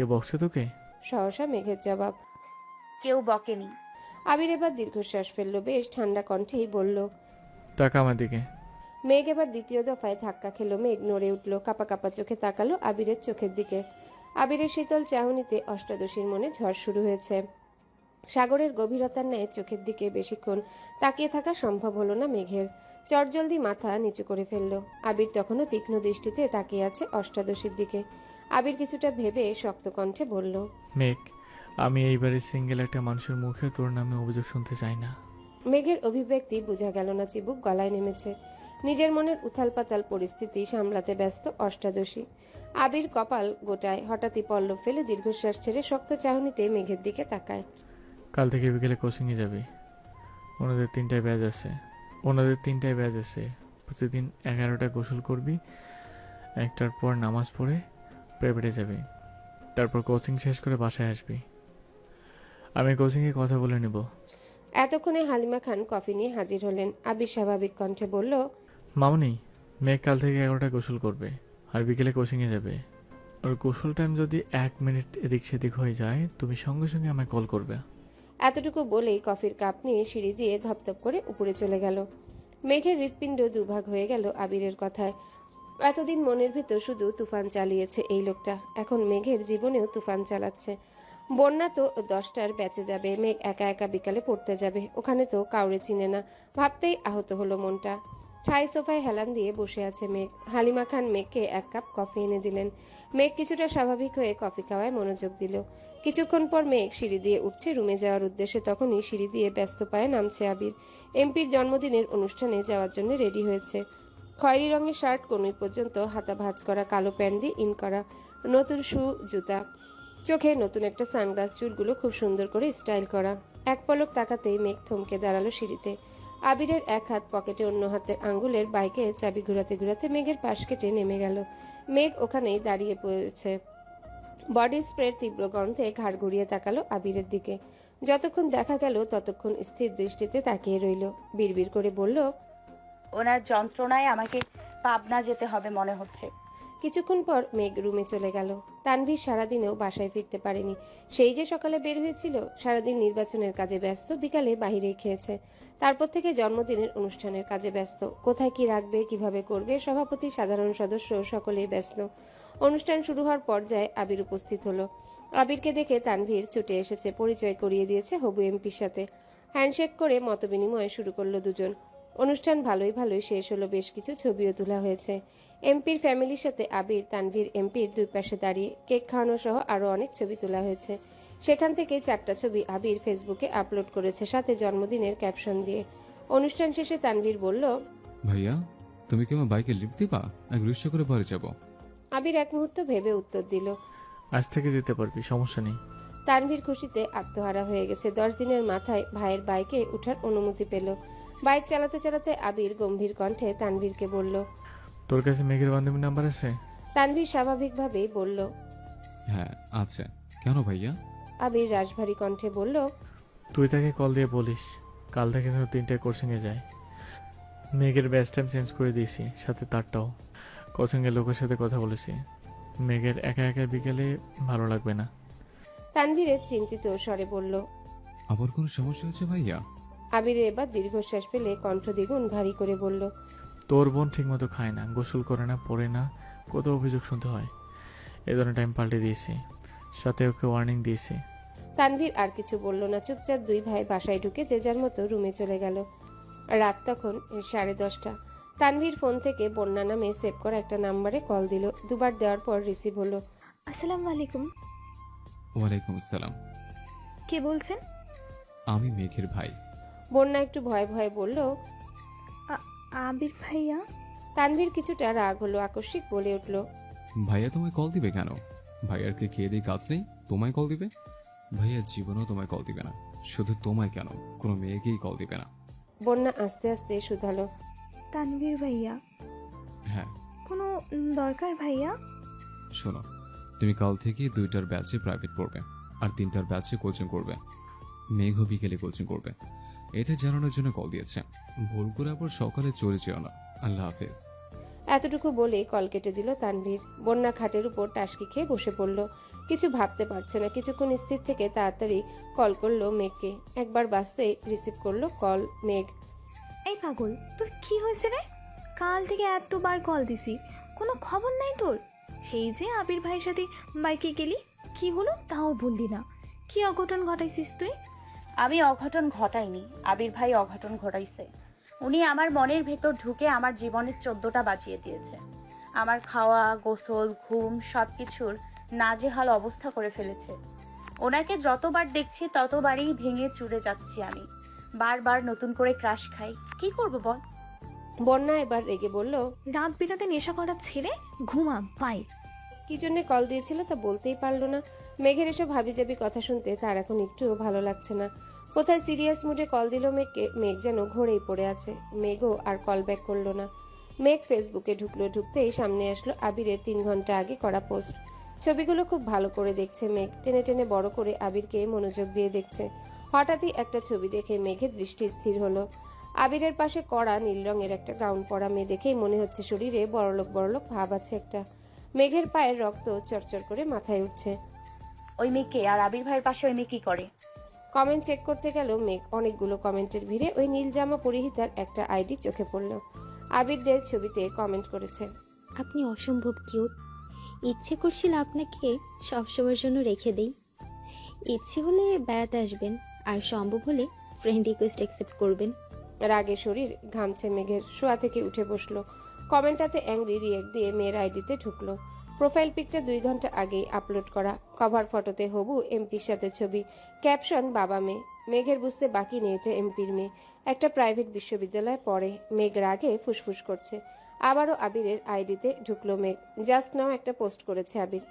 কে বকছে তোকে? সহসা মেঘের জবাব। কেউ বকেনি। আবির এবার দীর্ঘশ্বাস ফেলল, বেশ ঠান্ডা কণ্ঠেই বলল। তাকা আমার দিকে। মেঘ এবার দ্বিতীয় দফায় ধাক্কা খেলো। মেঘ নড়ে উঠল, কাপা কাপা চোখে তাকালো আবিরের চোখের দিকে। আবিরের শীতল চাহনিতে অষ্টাদশীর মনে ঝড় শুরু হয়েছে। সাগরের গভীরতার ন্যায় চোখের দিকে বেশিক্ষণ তাকিয়ে থাকা সম্ভব হলো না মেঘের। চটজলদি মাথা নিচু করে ফেলল। আবির তখনও তীক্ষ্ণ দৃষ্টিতে তাকিয়ে আছে অষ্টাদশীর দিকে। আবির কিছুটা ভেবে শক্ত কণ্ঠে বলল, মেঘ, আমি এইবারে সিঙ্গেল একটা মানুষের মুখে তোর নামে অভিযোগ শুনতে চাই না। মেঘের অভিব্যক্তি বোঝা গেল না, চিবুক গলায় নেমেছে। নিজের মনের উথাল পাতাল পরিস্থিতি সামলাতে ব্যস্ত অষ্টাদশী। আবির কপাল গোটায়, হঠাৎই পল্লব ফেলে দীর্ঘশ্বাস ছেড়ে শক্ত চাহনিতে মেঘের দিকে তাকায়। কাল থেকে বিকেলে কোচিংয়ে যাবি। ওনাদের তিনটায় ব্যাচ আছে। প্রতিদিন 11টা গোসল করবি, একটার পর নামাজ পড়ে প্রাইভেটে যাবি, তারপর কোচিং শেষ করে বাসায় আসবি। আমি কোচিংয়ে কথা বলে নেব। এতক্ষণে হালিমা খান কফি নিয়ে হাজির হলেন। আবির স্বাভাবিক কণ্ঠে বলল, মামনি, মেঘ কাল থেকে 11টা গোসল করবে আর বিকেলে কোচিংয়ে যাবে। ওর গোসল টাইম যদি 1 মিনিট এদিক সেদিক হয়ে যায়, তুমি সঙ্গে সঙ্গে আমায় কল করবে। এতটুকু বলেই কফির কাপ নিয়ে সিঁড়ি দিয়ে ধপধপ করে উপরে চলে গেল। মেঘের হৃৎপিণ্ড দুভাগ হয়ে গেল আবিরের কথায়। এতদিন মনের ভিতর শুধু তুফান চালিয়েছে এই লোকটা, এখন মেঘের জীবনেও তুফান চালাচ্ছে। বন্যা তো 10টার ব্যাচে যাবে, মেঘ একা একা বিকালে পড়তে যাবে, ওখানে তো কাউরে চিনে না। ভাবতেই আহত হলো মনটা। ঠাই সোফায় হেলান দিয়ে বসে আছে মেঘ। হালিমা খান মেঘকে 1 কাপ কফি এনে দিলেন। মেঘ কিছুটা স্বাভাবিক হয়ে কফি খাওয়ায় মনোযোগ দিল। কিছুক্ষণ পর মেঘ সিঁড়ি দিয়ে উঠছে রুমে যাওয়ার উদ্দেশ্যে, তখনই সিঁড়ি দিয়ে ব্যস্ত পায়ে নামছে আবির। এমপির জন্মদিনের অনুষ্ঠানে যাওয়ার জন্য রেডি হয়েছে। খয়েরি রঙের শার্ট, কনুই পর্যন্ত হাতা ভাঁজ করা, কালো প্যান্ট দিয়ে ইন করা, নতুন শু, জুতা, চোখে নতুন একটা সানগ্লাস, চুলগুলো খুব সুন্দর করে স্টাইল করা। এক পলক তাকাতেই মেঘ থমকে দাঁড়ালো সিঁড়িতে। আবিরের এক হাত পকেটে, অন্য হাতের আঙ্গুলের বাইকে চাবি ঘুরাতে ঘুরাতে মেঘের পাশ কেটে নেমে গেল। মেঘ ওখানেই দাঁড়িয়ে পড়েছে। বডি স্প্রের তীব্র গন্ধে ঘাড় ঘুরিয়ে তাকালো আবিরের দিকে। যতক্ষণ দেখা গেল ততক্ষণ স্থির দৃষ্টিতে তাকিয়ে রইল। বিড়বিড় করে বলল, ওনার যন্ত্রণায় আমাকে পাবনা যেতে হবে মনে হচ্ছে। কিছুক্ষণ পর মেঘ রুমে চলে গেল। তানভীর সারাদিনেও বাসায় ফিরতে পারেনি। সেই যে সকালে বের হয়েছিল, সারাদিন নির্বাচনের কাজে ব্যস্ত, বিকালে বাহিরেই খেয়েছে। তারপর থেকে জন্মদিনের অনুষ্ঠানের কাজে ব্যস্ত। কোথায় কি রাখবে, কিভাবে করবে, সভাপতি, সাধারণ সদস্য সকলেই ব্যস্ত। অনুষ্ঠান শুরু হওয়ার পর্যায়ে আবির উপস্থিত হলো। আবিরকে দেখে তানভীর ছুটে এসেছে, পরিচয় করিয়ে দিয়েছে হবু এমপির সাথে। হ্যান্ডশেক করে মতবিনিময় শুরু করলো দুজন। অনুষ্ঠান ভালোই শেষ হলো, বেশ কিছু ছবিও তোলা হয়েছে। এমপির ফ্যামিলির সাথে আবির, তানভীর এমপির দুই পাশে দাঁড়িয়ে কেক খাওয়ানো সহ আরও অনেক ছবি তোলা হয়েছে। সেখান থেকে 4টা ছবি আবির ফেসবুকে আপলোড করেছে, সাথে জন্মদিনের ক্যাপশন দিয়ে। অনুষ্ঠান শেষে তানভীর বলল, ভাইয়া, তুমি কি আমার বাইকে লিফট দিবা? এক রিক্সা করে বাড়ি যাব। আবির এক মুহূর্ত ভেবে উত্তর দিল, আজ থেকে যেতে পারবি, সমস্যা নেই। তানভীর খুশিতে আত্মহারা হয়ে গেছে। 10 দিনের মাথায় ভাইয়ের বাইকে ওঠার অনুমতি পেল। বাইক চালাতে চালাতে আবির গম্ভীর কণ্ঠে তানভীরকে বলল, তোর কাছে মেঘের বান্ধবীর নাম্বার আছে? তানভীর স্বাভাবিকভাবেই বলল, হ্যাঁ আছে। কেন ভাইয়া? আবির রাশভারী কণ্ঠে বলল, তুই তাকে কল দিয়ে বলিস কাল থেকে যেন 3টায় কোচিংয়ে যায়। মেঘের ব্যাচ টাইম চেঞ্জ করে দিয়েছি, সাথে তারটাও। কোচিংয়ের লোকের সাথে কথা বলেছি। মেঘের একা একা বিকেলে ভালো লাগবে না। তানভীরের চিন্তিত স্বরে বলল। আবার কোনো সমস্যা হয়েছে ভাইয়া? আবির এবার দীর্ঘশ্বাস ফেলে কণ্ঠ দ্বিগুণ ভারী করে বলল, তোর বোন ঠিকমতো খায় না, গোসল করে না, পড়ে না, কত অভিযোগ শুনতে হয়। এই ধরনের টাইম পাল্টে দিয়েছি, সাথে ওকে ওয়ার্নিং দিয়েছি। তানভীর আর কিছু বলল না। চুপচাপ দুই ভাই বাসায় ঢুকে যে যার মতো রুমে চলে গেল। রাত তখন 10:30। তানভীর ফোন থেকে বন্যা নামে সেভ করা একটা নাম্বারে কল দিল। দুবার দেওয়ার পর রিসিভ হলো। আসসালামু আলাইকুম। ওয়ালাইকুম আসসালাম। কে বলছেন? আমি মেঘের ভাই। বন্যা একটু ভয়ে ভয়ে বলল। আবির ভাইয়া? তানভীর কিছুটা রাগ হলো, আকস্মিক বলে উঠল, ভাইয়া তোমায় কল দিবে কেন? ভাইয়ার কি খেয়ে দিয়ে কাজ নেই? তোমায় কল দিবে? ভাইয়া জীবনেও তোমায় কল দিবে না। শুধু তোমায় কেন, কোনো মেয়েকেই কল দিবে না। বন্যা আস্তে আস্তে শুধালো, তানভীর ভাইয়া? হ্যাঁ। কোনো দরকার ভাইয়া? শোনো, তুমি কাল থেকে 2টার ব্যাচে প্রাইভেট পড়বে আর 3টার ব্যাচে কোচিং করবে। মেঘও বিকেলে কোচিং করবে, এটা জানানোর জন্য কল দিয়েছে। ভুল করে আবার সকালে চলে যেও না। আল্লাহ হাফেজ। এতটুকু বলেই কল কেটে দিল তানভীর। বন্যা খাটের উপর টাসকি খেয়ে বসে পড়ল। কিছু ভাবতে পারছে না। কিছুক্ষণ স্থির থেকে তাড়াতাড়ি কল করলো মেঘকে। একবার বাজতেই রিসিভ করলো কল মেঘ। এই পাগল, তোর কি হয়েছে রে? কাল থেকে এতবার কল দিছি, কোনো খবর নাই তোর? সেই যে আবির ভাইয়ের সাথে বাইকে গেলি, কি হলো তাও বললি না। কি অঘটন ঘটাইছিস তুই? আমি অঘটন ঘটাইনি, আবির ভাই অঘটন ঘটাইছে। উনি আমার মনের ভেতর ঢুকে আমার জীবনের 14টা বাজিয়ে দিয়েছে। আমার খাওয়া, গোসল, ঘুম সবকিছুর নাজেহাল অবস্থা করে ফেলেছে। ওনাকে যতবার দেখছি ততবারই ভেঙে চুরে যাচ্ছি আমি। বারবার নতুন করে ক্রাশ খাই। কি করব বল? বন্যা এবার রেগে বলল, রাত বিরাতে নেশা করা ছেড়ে ঘুমা বাই। কি জন্য কল দিয়েছিল তা বলতেই পারলো না। মেঘের এসব হাবিজাবি কথা শুনতে তার এখন একটুও ভালো লাগছে না। কোথায় সিরিয়াস মুডে কল দিল মেঘকে, মেঘ যেন ঘোরেই পড়ে আছে। মেঘও আর কল ব্যাক করলো না। মেঘ ফেসবুকে ঢুকলো। ঢুকতেই সামনে আসলো আবিরের 3 ঘন্টা আগে করা পোস্ট। ছবিগুলো খুব ভালো করে দেখছে মেঘ। টেনে টেনে বড় করে আবিরকে মনোযোগ দিয়ে দেখছে। হঠাৎই একটা ছবি দেখে মেঘের দৃষ্টি স্থির হলো। আবিরের পাশে কড়া নীল রঙের একটা গাউন পরা মেয়ে দেখেই মনে হচ্ছে শরীরে বড়লোক বড়লোক ভাব আছে একটা। মেঘের পায়ের রক্ত চরচর করে মাথায় উঠছে। ওই মেয়েকে আর আবির ভাইয়ের পাশে ওই মেয়ে কি করে? কমেন্ট চেক করতে গেল মেঘ। অনেকগুলো কমেন্টের ভিড়ে ওই নীল জামা পরিহিতার একটা আইডি চোখে পড়ল। আবিরদের ছবিতে কমেন্ট করেছে, আপনি অসম্ভব কিউট। ইচ্ছে করছিল আপনাকে সবসময়ের জন্য রেখে দেই। ইচ্ছে হলে বেড়াতে আসবেন, আর সম্ভব হলে ফ্রেন্ড রিকোয়েস্ট অ্যাকসেপ্ট করবেন। রাগে শরীর ঘামছে মেঘের। শোয়া থেকে উঠে বসলো। কমেন্টটাতে অ্যাংরি রিয়েক্ট দিয়ে মেয়ের আইডিতে ঢুকলো। প্রোফাইল পিকটা 2 ঘন্টা আগেই আপলোড করা। কভার ফটোতে হবু এমপির সাথে ছবি, ক্যাপশন বাবা মেয়ে। মেঘের বুঝতে বাকি নেই এটা এমপির মেয়ে। একটা প্রাইভেট বিশ্ববিদ্যালয়ে পড়ে। মেঘ রাগে ফুসফুস করছে। আবারও আবিরের আইডিতে ঢুকলো মেঘ। জাস্ট নাও একটা পোস্ট করেছে আবির,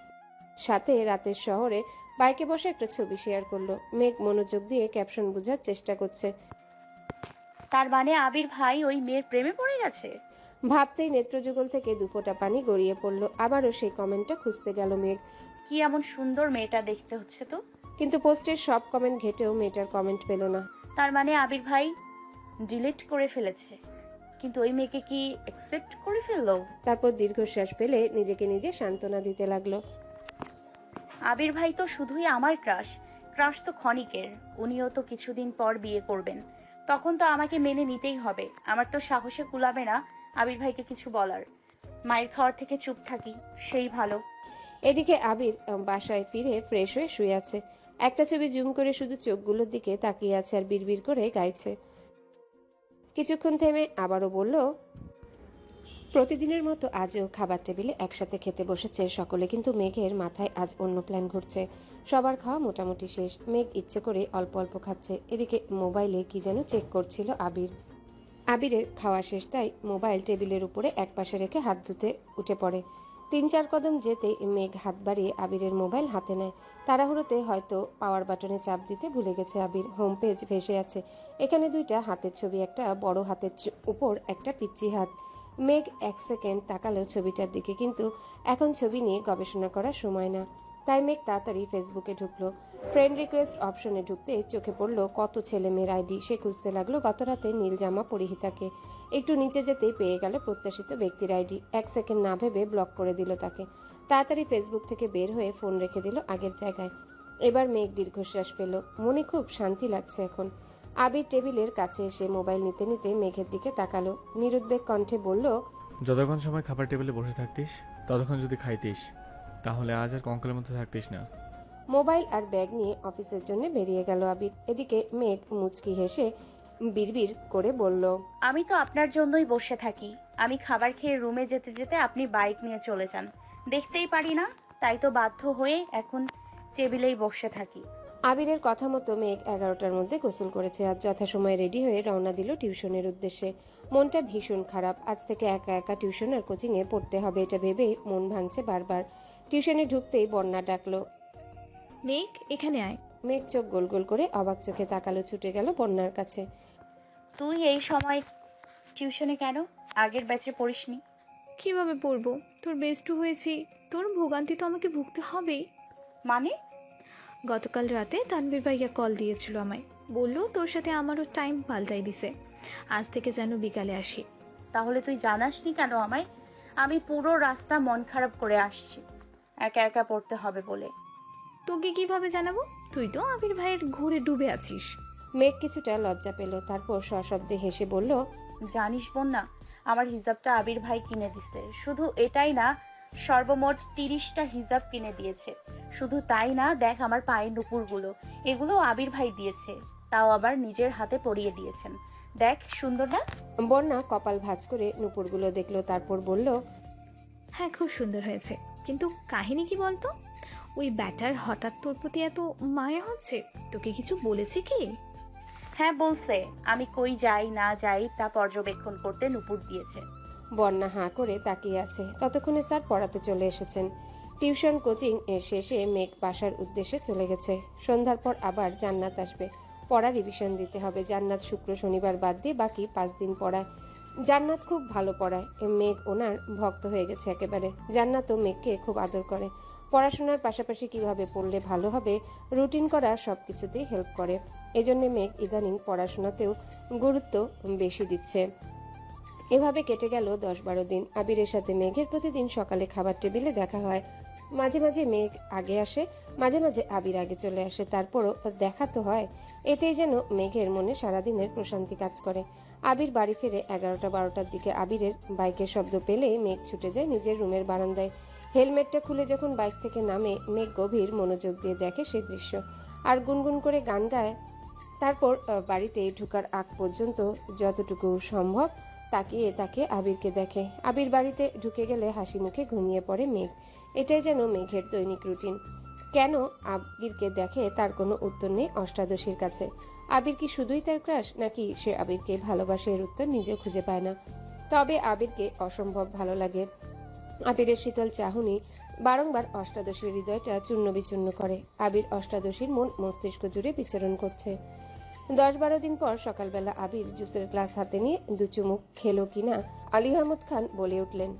সাথে রাতের শহরে বাইকে বসে একটা ছবি শেয়ার করলো। মেঘ মনোযোগ দিয়ে ক্যাপশন বোঝার চেষ্টা করছে। তার মানে আবির ভাই ওই মেয়ের প্রেমে পড়ে গেছে? ভাবতেই নেত্রযুগল থেকে 2 ফোঁটা পানি গড়িয়ে পড়লো। আবারও সেই কমেন্টটা খুঁজতে গেল মেঘ। কি এমন সুন্দর মেয়েটা দেখতে হচ্ছে তো? কিন্তু পোস্টের সব কমেন্ট ঘেটেও মেয়েটার কমেন্ট পেল না। তার মানে আবির ভাই ডিলিট করে ফেলেছে, কিন্তু ওই মেয়েকে কি অ্যাকসেপ্ট করে ফেললো? তারপর দীর্ঘশ্বাস ফেলে নিজেকে নিজে সান্ত্বনা দিতে লাগলো। আবির ভাই তো শুধুই আমার ক্রাশ। ক্রাশ তো ক্ষণিকের। উনিও তো কিছুদিন পর বিয়ে করবেন। তখন তো আমাকে মেনে নিতেই হবে। আমার তো সাহসে কুলাবে না আবির ভাইকে কিছু বলার। মায়ের খাওয়ার থেকে চুপ থাকি, সেই ভালো। এদিকে আবির বাসায় ফিরে ফ্রেশ হয়ে শুয়ে আছে। একটা ছবি জুম করে শুধু চোখগুলোর দিকে তাকিয়ে আছে আর বিড়বিড় করে গাইছে। কিছুক্ষণ থেমে আবারও বলল, প্রতিদিনের মতো আজও খাবার টেবিলে একসাথে খেতে বসেছে সকলে, কিন্তু মেঘের মাথায় আজ অন্য প্ল্যান ঘুরছে। সবার খাওয়া মোটামুটি শেষ। মেঘ ইচ্ছে করে অল্প অল্প খাচ্ছে। এদিকে মোবাইলে কি যেন চেক করছিল আবির। আবিরের খাওয়া শেষ, তাই মোবাইল টেবিলের উপরে একপাশে রেখে হাত ধুতে উঠে পড়ে। 3-4 কদম যেতেই মেঘ হাত বাড়িয়ে আবিরের মোবাইল হাতে নেয়। তাড়াহুড়োতে হয়তো পাওয়ার বাটনে চাপ দিতে ভুলে গেছে আবির। হোম পেজ ভেসে আছে। এখানে 2টা হাতের ছবি, একটা বড় হাতের উপর একটা পিচ্চি হাত। মেঘ 1 সেকেন্ড তাকালো ছবিটার দিকে, কিন্তু এখন ছবি নিয়ে গবেষণা করার সময় না। তাই মেঘ তাড়াতাড়ি ফেসবুকে ঢুকলো। ফ্রেন্ড রিকোয়েস্ট অপশনে ঢুকতে চোখে পড়লো কত ছেলে মেয়ের আইডি। সে খুঁজতে লাগলো গতরাতে নীল জামা পরিহিতাকে। একটু নিচে যেতেই পেয়ে গেল প্রত্যাশিত ব্যক্তির আইডি। 1 সেকেন্ড না ভেবে ব্লক করে দিল তাকে। তাড়াতাড়ি ফেসবুক থেকে বের হয়ে ফোন রেখে দিল আগের জায়গায়। এবার মেঘ দীর্ঘশ্বাস পেল। মনে খুব শান্তি লাগছে এখন। আবির টেবিলের কাছে এসে মোবাইল নিতে নিতে মেঘের দিকে তাকালো। নিরুদ্বেগ কণ্ঠে বলল, যতক্ষণ সময় খাবার টেবিলে বসে থাকতিস, ততক্ষণ যদি খাইতিস, তাহলে আজ আর কঙ্কালের মতো থাকতিস না। মোবাইল আর ব্যাগ নিয়ে অফিসের জন্য বেরিয়ে গেল আবির। এদিকে মেঘ মুচকি হেসে বিড়বিড় করে বলল, আমি তো আপনার জন্যই বসে থাকি। আমি খাবার খেয়ে রুমে যেতে যেতে আপনি বাইক নিয়ে চলে যান, দেখতেই পারি না। তাই তো বাধ্য হয়ে এখন টেবিলেই বসে থাকি। আবিরের কথা মতো মেঘ 11টার মধ্যে গোসল করেছে। আজ যথাসময়ে রেডি হয়ে রওনা দিল টিউশনের উদ্দেশ্যে। মনটা ভীষণ খারাপ। আজ থেকে একা একা টিউশন আর কোচিংয়ে পড়তে হবে, এটা ভেবেই মন ভাঙছে বারবার। টিউশনে ঢুকতেই বন্যা ডাকলো, মেঘ এখানে আয়। মেঘ চোখ গোল গোল করে অবাক চোখে তাকালো, ছুটে গেল বন্যার কাছে। তুই এই সময় টিউশনে কেন? আগের ব্যাচে পড়িসনি? কিভাবে পড়বো? তোর বেস্টু হয়েছি, তোর ভোগান্তি তো আমাকে ভুগতে হবেই। মানে? গতকাল রাতে তানভীর ভাইয়া কল দিয়েছিল আমায়, বললো তোর সাথে আমারও টাইম পাল্টাই দিছে, আজ থেকে যেন বিকালে আসি। তাহলে তুই জানাসনি কেন আমায়? আমি পুরো রাস্তা মন খারাপ করে আসছি একা একা পড়তে হবে বলে। তোকে কিভাবে জানাবো? তুই তো আবির ভাইয়ের ঘুরে ডুবে আছিস। মেঘ কিছুটা লজ্জা পেল, তারপর সশব্দে হেসে বলল, জানিস বোন না, আমার হিজাবটা আবির ভাই কিনে দিছে। শুধু এটাই না, সর্বমোট 30টা হিজাব কিনে দিয়েছে। শুধু তাই না, দেখ আমার পায়ের নুপুরগুলো, এগুলো আবির ভাই দিয়েছে, তাও আবার নিজের হাতে পরিয়ে দিয়েছেন। দেখ সুন্দর না? বন্যা কপাল ভাঁজ করে নুপুরগুলো দেখলো, তারপর বলল, হ্যাঁ, খুব সুন্দর হয়েছে, কিন্তু কাহিনী কি বলতো? ওই ব্যাটার হঠাৎ তোর প্রতি এত মায়া হচ্ছে, তোকে কিছু বলেছে কি? হ্যাঁ বলছে, আমি কই যাই না যাই তা পর্যবেক্ষণ করতে নুপুর দিয়েছে। বন্যা হাঁ করে তাকিয়ে আছে। ততক্ষণে স্যার পড়াতে চলে এসেছেন। টিউশন কোচিং এর শেষে মেঘ বাসার উদ্দেশ্যে চলে গেছে। সন্ধ্যার পর আবার জান্নাত আসবে, পড়া রিভিশন দিতে হবে। জান্নাত শুক্র শনিবার বাদ দিয়ে বাকি 5 দিন পড়ায়। জান্নাত খুব ভালো পড়ায়, মেঘ ওনার ভক্ত হয়ে গেছে একেবারে। জান্নাতও মেঘকে খুব আদর করে। পড়াশোনার পাশাপাশি কিভাবে পড়লে ভালো হবে, রুটিন করা সবকিছুতেই হেল্প করে। এজন্য মেঘ ইদানিং পড়াশোনাতেও গুরুত্ব বেশি দিচ্ছে। এভাবে কেটে গেল 10-12 দিন। আবিরের সাথে মেঘের প্রতিদিন সকালে খাবার টেবিলে দেখা হয়। মাঝে মাঝে মেঘ আগে আসে, মাঝে মাঝে আবির আগে চলে আসে, তারপরও দেখা তো হয়। এতেই যেন মেঘের মনে সারাদিনের প্রশান্তি কাজ করে। আবির বাড়ি ফিরে 11টা-12টার দিকে। আবিরের বাইকের শব্দ পেলে মেঘ ছুটে যায় নিজের রুমের বারান্দায়। হেলমেটটা খুলে যখন বাইক থেকে নামে, মেঘ গভীর মনোযোগ দিয়ে দেখে সেই দৃশ্য, আর গুনগুন করে গান গায়। তারপর বাড়িতে ঢোকার আগ পর্যন্ত যতটুকু সম্ভব তাকিয়ে তাকে আবিরকে দেখে। আবির বাড়িতে ঢুকে গেলে হাসি মুখে ঘুমিয়ে পড়ে মেঘ। এটাই যেন মেঘের দৈনিক রুটিন। কেন আবিরকে দেখে তার কোনো উত্তর নেই অষ্টাদশীর কাছে। আবির কি শুধুই তার ক্রাশ, নাকি সে আবিরকে ভালোবাসে, এর উত্তর নিজে খুঁজে পায় না। তবে আবিরকে অসম্ভব ভালো লাগে। আবিরের শীতল চাহনি বারংবার অষ্টাদশীর হৃদয়টা চূর্ণ বিচূর্ণ করে। আবির অষ্টাদশীর মন মস্তিষ্ক জুড়ে বিচরণ করছে। 10-12 দিন পর সকালবেলা আবির জুসের গ্লাস হাতে নিয়ে 2 চুমুক খেলো কিনা আলী আহমদ খান বলে উঠলেন,